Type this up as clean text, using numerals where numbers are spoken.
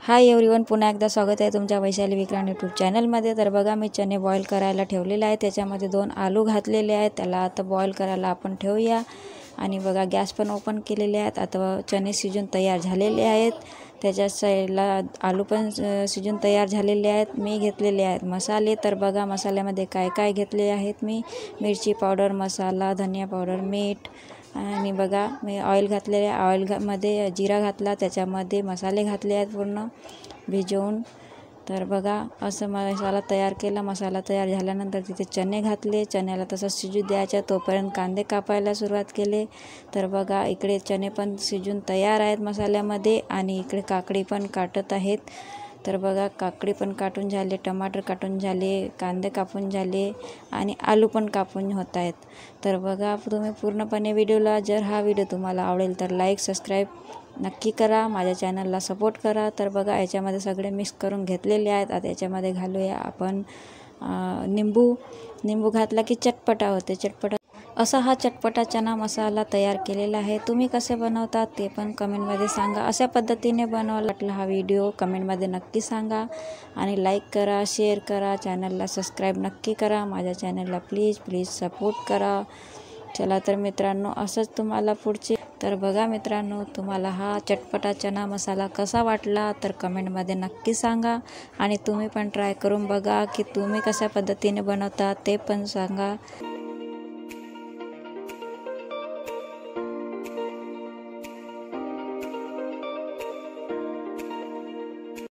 Hi everyone, पुन्हा एकदा स्वागत आहे तुमच्या वैशाली विक्रांत यूट्यूब चॅनलमध्ये। तर बघा, मी चणे बॉईल करायला ठेवलेले आहे। त्याच्यामध्ये 2 आलू घातलेले आहेत। त्याला आता बॉईल करायला आपण ठेवूया। आणि बघा, गॅस पण ओपन केलेले आहेत। आता चणे शिजून तयार झालेले आहेत। त्याच्या साईडला आलू पण शिजून तयार झालेले आहेत। मी घेतलेले आहेत मसाले। तर बघा, मसाल्यामध्ये काय काय घेतले आहेत मी। मिरची पावडर, मसाला, धनिया पावडर, मीठ आणि बघा, मी ऑइल घातलेले आहे। ऑइलमध्ये जिरा घातला, त्याच्यामध्ये मसाले घातले आहेत पूर्ण भिजवून। तर बघा, असं मसाला तयार केला। मसाला तयार झाल्यानंतर तिथे चणे घातले। चण्याला तसंच शिजू द्यायचं, तोपर्यंत कांदे कापायला सुरुवात केले। तर बघा, इकडे चणे पण शिजून तयार आहेत मसाल्यामध्ये आणि इकडे काकडी पण काटत आहेत। तर बघा, काकडी पण काटून झाले, टमाटर काटून झाले, कांदे कापून झाले आणि आलू पण कापून होत आहेत। तर बघा, तुम्ही पूर्णपणे व्हिडिओला, जर हा व्हिडिओ तुम्हाला आवडेल तर लाईक सबस्क्राईब नक्की करा, माझ्या चॅनलला सपोर्ट करा। तर बघा, याच्यामध्ये सगळे मिक्स करून घेतलेले आहेत। आता याच्यामध्ये घालूया आपण निंबू घातला की चटपटा होते। असा हा चटपटा चना मसाला तयार केलेला आहे। तुम्ही कसे बनवतात ते पण कमेंटमध्ये सांगा। अशा पद्धतीने बनवायला वाटला हा व्हिडिओ कमेंटमध्ये नक्की सांगा आणि लाईक करा, शेअर करा, चॅनलला सबस्क्राईब नक्की करा। माझ्या चॅनलला प्लीज सपोर्ट करा। चला तर मित्रांनो, असंच तुम्हाला पुढचे। तर बघा मित्रांनो, तुम्हाला हा चटपटा चना मसाला कसा वाटला तर कमेंटमध्ये नक्की सांगा आणि तुम्ही पण ट्राय करून बघा की तुम्ही कशा पद्धतीने बनवता ते पण सांगा।